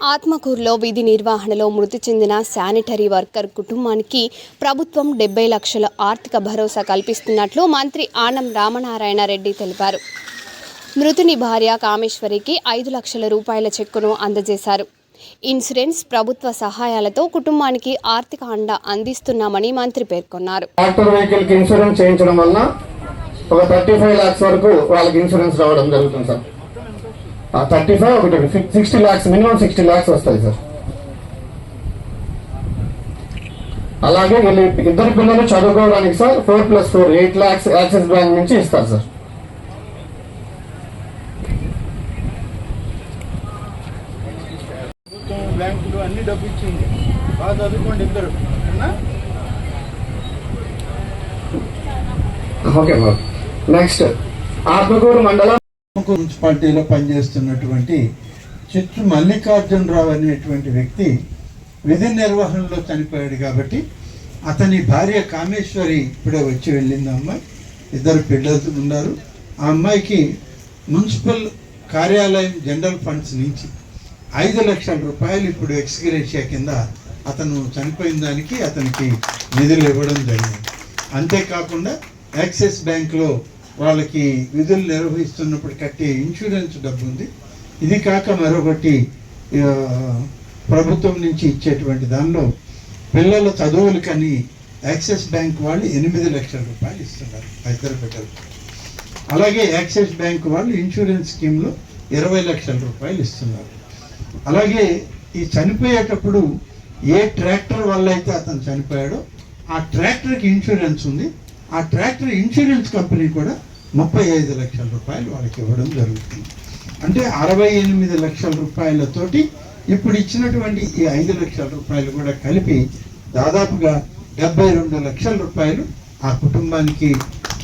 ఆత్మకూరులో విధి నిర్వహణలో మృతి చెందిన శానిటరీ వర్కర్ కుటుంబానికి ప్రభుత్వం 70 లక్షల ఆర్థిక భరోసా కల్పిస్తున్నట్లు మంత్రి ఆనం రామనారాయణ రెడ్డి తెలిపారు. మృతుని భార్య కామేశ్వరికి 5 లక్షల రూపాయల చెక్కును అందజేశారు. ఇన్సూరెన్స్, ప్రభుత్వ సహాయాలతో కుటుంబానికి ఆర్థిక అండ అందిస్తున్నామని మంత్రి పేర్కొన్నారు. ట్రాక్టర్ వెహికల్ కి ఇన్సూరెన్స్ చేయించడం వల్ల ఒక 35 lakhs వరకు వాళ్ళకి ఇన్సూరెన్స్ రావడం జరుగుతుంది సార్. 35 ఒకటి 60 lakhs, మినిమం 60 lakhs వస్తాయి సార్. అలాగే వీళ్ళు ఇద్దరు పిల్లలు చదువుకోవడానికి సార్ 4+4 8 lakhs యాక్సిస్ బ్యాంక్ నుంచి ఇస్తారు సార్. బ్యాంకులు అన్ని డబ్బు ఇచ్చింది, బాగా చదువుకోండి ఇద్దరు. ఓకే బాబు. నెక్స్ట్ ఆత్మకూరు మండలం మున్సిపాలిటీలో పనిచేస్తున్నటువంటి చిత్తు మల్లికార్జునరావు అనేటువంటి వ్యక్తి విధి నిర్వహణలో చనిపోయాడు కాబట్టి అతని భార్య కామేశ్వరి ఇప్పుడే వచ్చి వెళ్ళింది. అమ్మాయి, ఇద్దరు పిల్లలు ఉన్నారు. ఆ అమ్మాయికి మున్సిపల్ కార్యాలయం జనరల్ ఫండ్స్ నుంచి 5 లక్షల రూపాయలు ఇప్పుడు ఎక్స్గ్రేషియా కింద అతను చనిపోయిన దానికి అతనికి నిధులు ఇవ్వడం జరిగింది. అంతేకాకుండా యాక్సిస్ బ్యాంక్లో వాళ్ళకి విధులు నిర్వహిస్తున్నప్పుడు కట్టే ఇన్సూరెన్స్ డబ్బు ఉంది. ఇది కాక మరొకటి ప్రభుత్వం నుంచి ఇచ్చేటువంటి దానిలో పిల్లల చదువులకని యాక్సిస్ బ్యాంక్ వాళ్ళు 8 లక్షల రూపాయలు ఇస్తున్నారు ఇద్దరు బిడ్డలు. అలాగే యాక్సిస్ బ్యాంక్ వాళ్ళు ఇన్సూరెన్స్ స్కీమ్లో 20 లక్షల రూపాయలు ఇస్తున్నారు. అలాగే ఈ చనిపోయేటప్పుడు ఏ ట్రాక్టర్ వల్ల అయితే అతను చనిపోయాడో ఆ ట్రాక్టర్కి ఇన్సూరెన్స్ ఉంది. ఆ ట్రాక్టర్ ఇన్సూరెన్స్ కంపెనీ కూడా 35 లక్షల రూపాయలు వాళ్ళకి ఇవ్వడం జరుగుతుంది. అంటే 68 లక్షల రూపాయలతోటి ఇప్పుడు ఇచ్చినటువంటి ఈ 5 లక్షల రూపాయలు కూడా కలిపి దాదాపుగా 72 లక్షల రూపాయలు ఆ కుటుంబానికి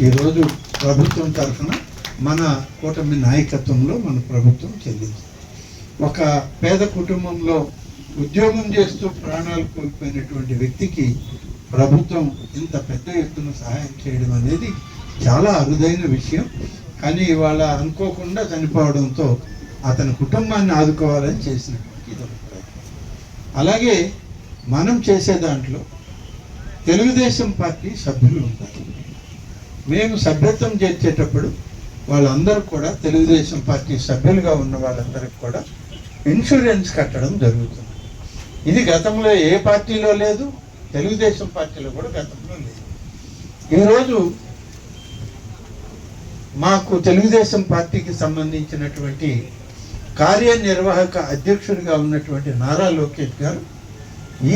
ఈరోజు ప్రభుత్వం తరఫున మన కూటమి నాయకత్వంలో మన ప్రభుత్వం చెల్లింది. ఒక పేద కుటుంబంలో ఉద్యోగం చేస్తూ ప్రాణాలు కోల్పోయినటువంటి వ్యక్తికి ప్రభుత్వం ఇంత పెద్ద ఎత్తున సహాయం చేయడం అనేది చాలా అరుదైన విషయం. కానీ ఇవాళ అనుకోకుండా చనిపోవడంతో అతని కుటుంబాన్ని ఆదుకోవాలని చేసినటువంటి ఇది అభిప్రాయం. అలాగే మనం చేసే దాంట్లో తెలుగుదేశం పార్టీ సభ్యులు ఉంటారు. మేము సభ్యత్వం చేర్చేటప్పుడు వాళ్ళందరూ కూడా తెలుగుదేశం పార్టీ సభ్యులుగా ఉన్న వాళ్ళందరికీ కూడా ఇన్సూరెన్స్ కట్టడం జరుగుతుంది. ఇది గతంలో ఏ పార్టీలో లేదు, తెలుగుదేశం పార్టీలో కూడా గతంలో లేదు. ఈరోజు మాకు తెలుగుదేశం పార్టీకి సంబంధించినటువంటి కార్యనిర్వాహక అధ్యక్షుడిగా ఉన్నటువంటి నారా లోకేష్ గారు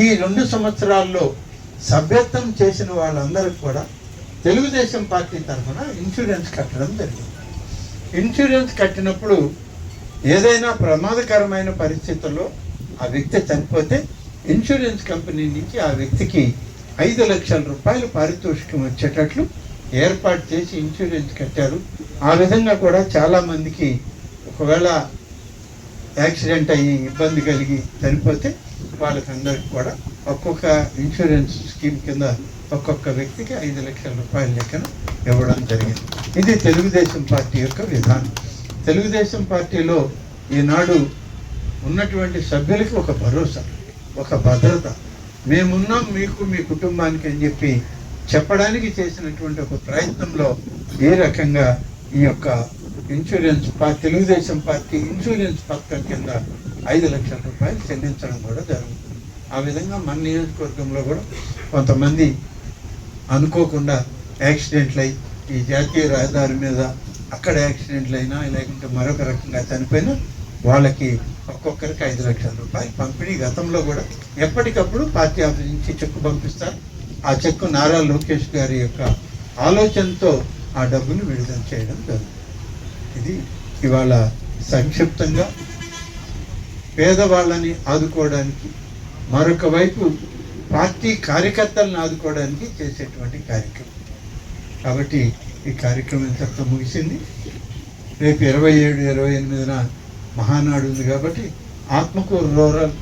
ఈ 2 సంవత్సరాల్లో సభ్యత్వం చేసిన వాళ్ళందరికీ కూడా తెలుగుదేశం పార్టీ తరఫున ఇన్సూరెన్స్ కట్టడం జరిగింది. ఇన్సూరెన్స్ కట్టినప్పుడు ఏదైనా ప్రమాదకరమైన పరిస్థితుల్లో ఆ వ్యక్తి చనిపోతే ఇన్సూరెన్స్ కంపెనీ నుంచి ఆ వ్యక్తికి 5 లక్షల రూపాయలు పారితోషికం వచ్చేటట్లు ఏర్పాటు చేసి ఇన్సూరెన్స్ కట్టారు. ఆ విధంగా కూడా చాలామందికి ఒకవేళ యాక్సిడెంట్ అయ్యి ఇబ్బంది కలిగి చనిపోతే వాళ్ళకందరికి కూడా ఒక్కొక్క ఇన్సూరెన్స్ స్కీమ్ కింద ఒక్కొక్క వ్యక్తికి 5 లక్షల రూపాయల లెక్కన ఇవ్వడం జరిగింది. ఇది తెలుగుదేశం పార్టీ యొక్క విధానం. తెలుగుదేశం పార్టీలో ఈనాడు ఉన్నటువంటి సభ్యులకి ఒక భరోసా, ఒక భద్రత, మేమున్నాం మీకు, మీ కుటుంబానికి అని చెప్పి చెప్పడానికి చేసినటువంటి ఒక ప్రయత్నంలో ఏ రకంగా ఈ యొక్క ఇన్సూరెన్స్ తెలుగుదేశం పార్టీ ఇన్సూరెన్స్ పథకం కింద 5 లక్షల రూపాయలు చెల్లించడం కూడా జరుగుతుంది. ఆ విధంగా మన నియోజకవర్గంలో కూడా కొంతమంది అనుకోకుండా యాక్సిడెంట్లు అయి ఈ జాతీయ రహదారి మీద అక్కడ యాక్సిడెంట్లు అయినా లేకుంటే మరొక రకంగా చనిపోయినా వాళ్ళకి ఒక్కొక్కరికి 5 లక్షల రూపాయలు పంపిణీ గతంలో కూడా ఎప్పటికప్పుడు పార్టీ ఆఫీస్ నుంచి చెక్కు పంపిస్తారు. ఆ చెక్కు నారా లోకేష్ గారి యొక్క ఆలోచనతో ఆ డబ్బును విడుదల చేయడం జరుగుతుంది. ఇది ఇవాళ సంక్షిప్తంగా పేదవాళ్ళని ఆదుకోవడానికి, మరొక వైపు పార్టీ కార్యకర్తలను ఆదుకోవడానికి చేసేటువంటి కార్యక్రమం. కాబట్టి ఈ కార్యక్రమం ఇంతటితో ముగిసింది. రేపు 27, 28న మహానాడు ఉంది కాబట్టి ఆత్మకూరు రూరల్